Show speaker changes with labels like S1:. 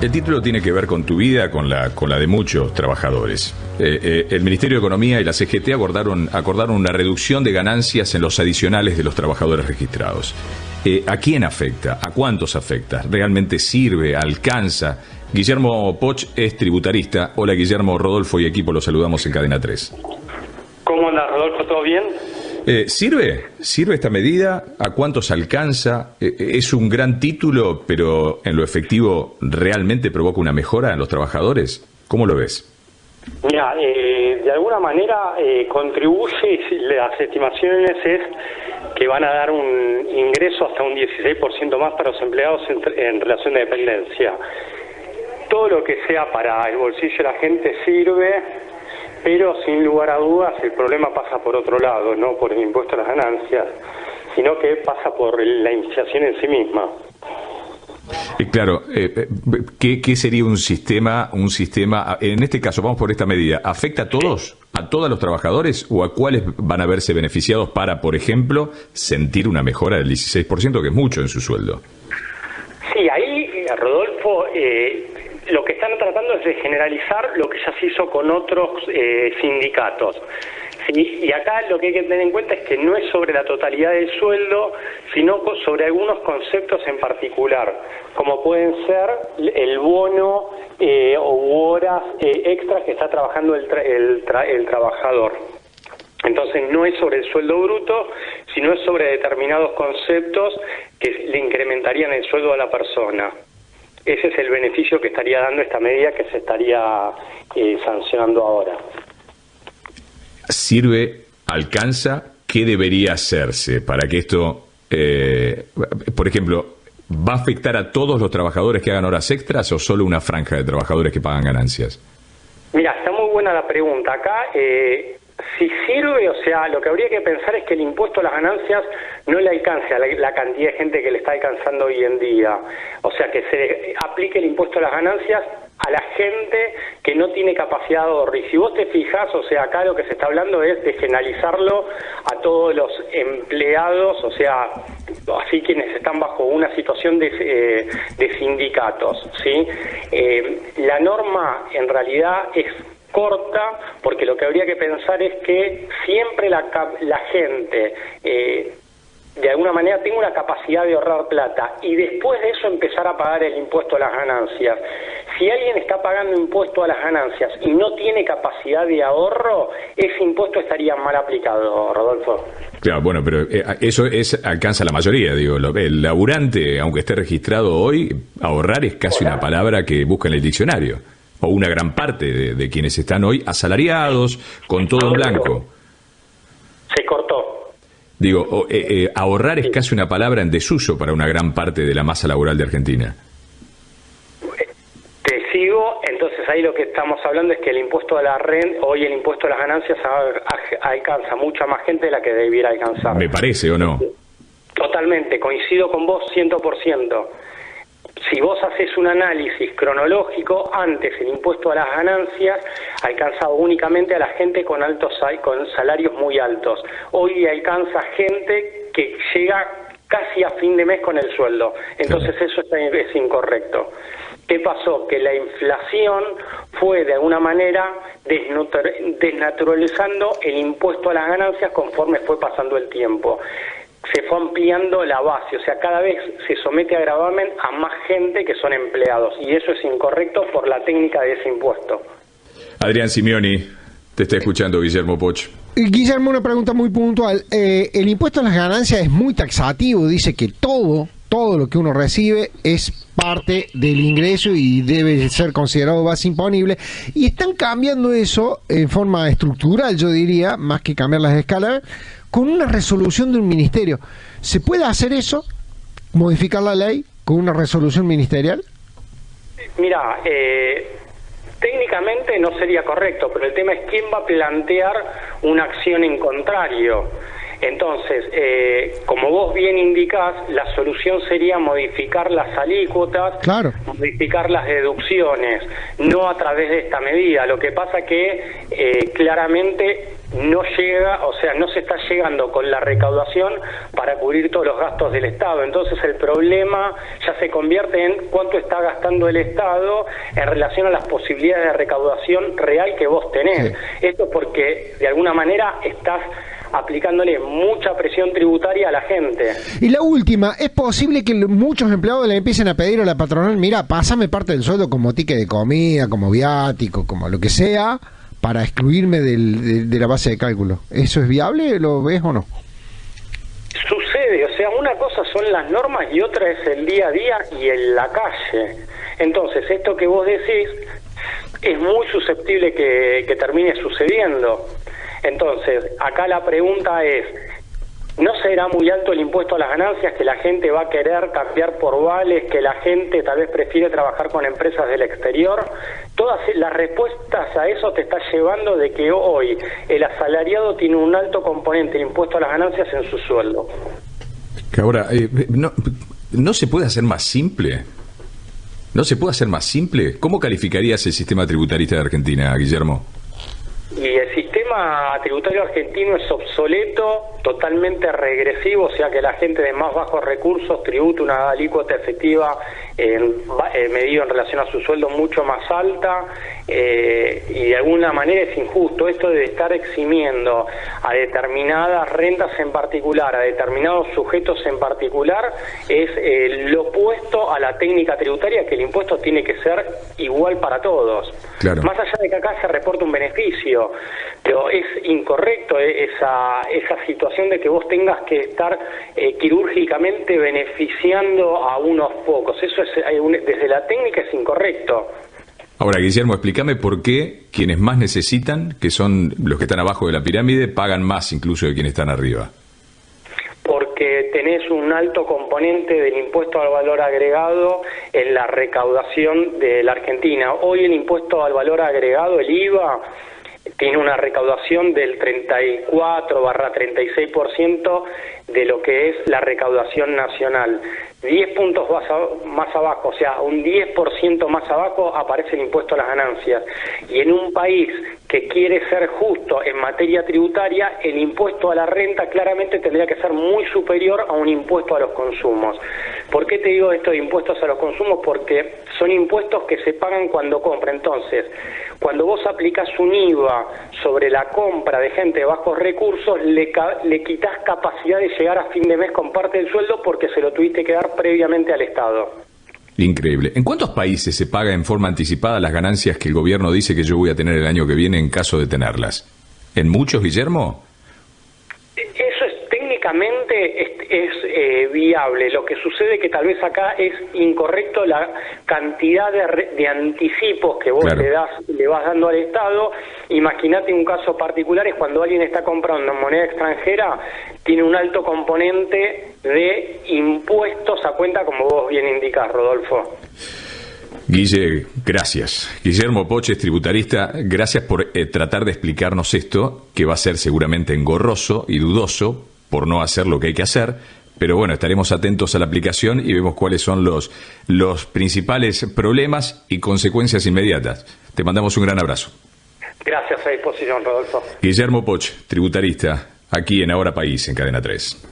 S1: El título tiene que ver con tu vida, con la de muchos trabajadores. El Ministerio de Economía y la CGT acordaron una reducción de ganancias en los adicionales de los trabajadores registrados. ¿A quién afecta? ¿A cuántos afecta? ¿Realmente sirve? ¿Alcanza? Guillermo Poch es tributarista. Hola Guillermo, Rodolfo y equipo, los saludamos en Cadena 3.
S2: ¿Cómo andas, Rodolfo? ¿Todo bien?
S1: ¿Sirve? ¿Sirve esta medida? ¿A cuántos alcanza? ¿Es un gran título, pero en lo efectivo realmente provoca una mejora en los trabajadores? ¿Cómo lo ves?
S2: Mira, de alguna manera contribuye, las estimaciones es que van a dar un ingreso hasta un 16% más para los empleados en relación de dependencia. Todo lo que sea para el bolsillo de la gente sirve, pero sin lugar a dudas el problema pasa por otro lado, no por el impuesto a las ganancias, sino que pasa por la inflación en sí misma.
S1: Claro, ¿qué sería un sistema, en este caso, vamos por esta medida, ¿afecta a todos, a todos los trabajadores o a cuáles van a verse beneficiados para, por ejemplo, sentir una mejora del 16%, que es mucho en su sueldo?
S2: Sí, ahí, Rodolfo, lo que están tratando es de generalizar lo que ya se hizo con otros sindicatos. Sí, y acá lo que hay que tener en cuenta es que no es sobre la totalidad del sueldo, sino sobre algunos conceptos en particular, como pueden ser el bono o horas extras que está trabajando el trabajador. Entonces no es sobre el sueldo bruto, sino es sobre determinados conceptos que le incrementarían el sueldo a la persona. Ese es el beneficio que estaría dando esta medida que se estaría sancionando ahora.
S1: ¿Sirve? ¿Alcanza? ¿Qué debería hacerse para que esto, por ejemplo, va a afectar a todos los trabajadores que hagan horas extras o solo una franja de trabajadores que pagan ganancias?
S2: Mira, está muy buena la pregunta. Acá, si sirve, o sea, lo que habría que pensar es que el impuesto a las ganancias no le alcance a la cantidad de gente que le está alcanzando hoy en día. O sea, que se aplique el impuesto a las ganancias a la gente que no tiene capacidad de ahorro. Y si vos te fijás, o sea, acá lo que se está hablando es de generalizarlo a todos los empleados, o sea, así quienes están bajo una situación de sindicatos, ¿sí? La norma en realidad es corta, porque lo que habría que pensar es que siempre la gente de alguna manera tenga una capacidad de ahorrar plata y después de eso empezar a pagar el impuesto a las ganancias. Si alguien está pagando impuesto a las ganancias y no tiene capacidad de ahorro, ese impuesto estaría mal aplicado, Rodolfo.
S1: Claro, bueno, pero eso alcanza la mayoría, digo. El laburante, aunque esté registrado hoy, ahorrar es casi una palabra que busca en el diccionario. O una gran parte de quienes están hoy asalariados, con todo en blanco.
S2: Se cortó.
S1: Digo, ahorrar es casi una palabra en desuso para una gran parte de la masa laboral de Argentina.
S2: Te sigo, entonces ahí lo que estamos hablando es que el impuesto a la renta, hoy el impuesto a las ganancias alcanza mucha más gente de la que debiera alcanzar.
S1: ¿Me parece o no?
S2: Totalmente, coincido con vos 100%. Si vos haces un análisis cronológico, antes el impuesto a las ganancias alcanzaba únicamente a la gente con salarios muy altos. Hoy alcanza gente que llega casi a fin de mes con el sueldo. Entonces eso es incorrecto. ¿Qué pasó? Que la inflación fue de alguna manera desnaturalizando el impuesto a las ganancias conforme fue pasando el tiempo. Se fue ampliando la base, o sea, cada vez se somete a gravamen a más gente que son empleados, y eso es incorrecto por la técnica de ese impuesto.
S1: Adrián Simeoni, te está escuchando Guillermo Poch.
S3: Guillermo, una pregunta muy puntual. El impuesto a las ganancias es muy taxativo, dice que todo lo que uno recibe es parte del ingreso y debe ser considerado base imponible, y están cambiando eso en forma estructural, yo diría, más que cambiar las escalas, con una resolución de un ministerio. ¿Se puede hacer eso? ¿Modificar la ley con una resolución ministerial?
S2: Mira, técnicamente no sería correcto, pero el tema es quién va a plantear una acción en contrario. Entonces, como vos bien indicás, la solución sería modificar las alícuotas, claro, modificar las deducciones, no a través de esta medida. Lo que pasa que claramente no llega, o sea, no se está llegando con la recaudación para cubrir todos los gastos del Estado. Entonces el problema ya se convierte en cuánto está gastando el Estado en relación a las posibilidades de recaudación real que vos tenés. Sí. Esto porque de alguna manera estás aplicándole mucha presión tributaria a la gente.
S3: Y la última, ¿es posible que muchos empleados le empiecen a pedir a la patronal, mira, pásame parte del sueldo como ticket de comida, como viático, como lo que sea, para excluirme de la base de cálculo? ¿Eso es viable? ¿Lo ves o no?
S2: Sucede, o sea, una cosa son las normas y otra es el día a día y en la calle. Entonces, esto que vos decís es muy susceptible que termine sucediendo. Entonces, acá la pregunta es, ¿no será muy alto el impuesto a las ganancias, que la gente va a querer cambiar por vales, que la gente tal vez prefiere trabajar con empresas del exterior? Todas las respuestas a eso te está llevando de que hoy el asalariado tiene un alto componente de impuesto a las ganancias en su sueldo.
S1: Que ahora, ¿no se puede hacer más simple? ¿No se puede hacer más simple? ¿Cómo calificarías el sistema tributarista de Argentina, Guillermo?
S2: Y el sistema tributario argentino es obsoleto, totalmente regresivo, o sea que la gente de más bajos recursos tributa una alícuota efectiva medido en relación a su sueldo mucho más alta, y de alguna manera es injusto esto de estar eximiendo a determinadas rentas en particular, a determinados sujetos en particular, es lo opuesto a la técnica tributaria, que el impuesto tiene que ser igual para todos.
S1: Claro.
S2: Más allá de que acá se reporta un beneficio, pero es incorrecto esa situación de que vos tengas que estar quirúrgicamente beneficiando a unos pocos. Eso es desde la técnica es incorrecto.
S1: Ahora, Guillermo, explícame por qué quienes más necesitan, que son los que están abajo de la pirámide, pagan más incluso de quienes están arriba.
S2: Porque tenés un alto componente del impuesto al valor agregado en la recaudación de la Argentina. Hoy el impuesto al valor agregado, el IVA, tiene una recaudación del 34/36% de lo que es la recaudación nacional. 10 puntos más abajo, o sea, un 10% más abajo aparece el impuesto a las ganancias. Y en un país que quiere ser justo en materia tributaria, el impuesto a la renta claramente tendría que ser muy superior a un impuesto a los consumos. ¿Por qué te digo esto de impuestos a los consumos? Porque son impuestos que se pagan cuando compra. Entonces, cuando vos aplicás un IVA sobre la compra de gente de bajos recursos, le quitas capacidad de llegar a fin de mes con parte del sueldo porque se lo tuviste que dar previamente al Estado.
S1: Increíble. ¿En cuántos países se paga en forma anticipada las ganancias que el gobierno dice que yo voy a tener el año que viene en caso de tenerlas? ¿En muchos, Guillermo?
S2: Eso es técnicamente viable. Lo que sucede que tal vez acá es incorrecto la cantidad de anticipos que vos le vas dando al Estado. Imagínate un caso particular, es cuando alguien está comprando en moneda extranjera, tiene un alto componente de impuestos a cuenta, como vos bien indicás, Rodolfo.
S1: Guille, gracias. Guillermo Poches, tributarista, gracias por tratar de explicarnos esto, que va a ser seguramente engorroso y dudoso por no hacer lo que hay que hacer, pero bueno, estaremos atentos a la aplicación y vemos cuáles son los principales problemas y consecuencias inmediatas. Te mandamos un gran abrazo.
S2: Gracias, a disposición, Rodolfo.
S1: Guillermo Poch, tributarista, aquí en Ahora País, en Cadena 3.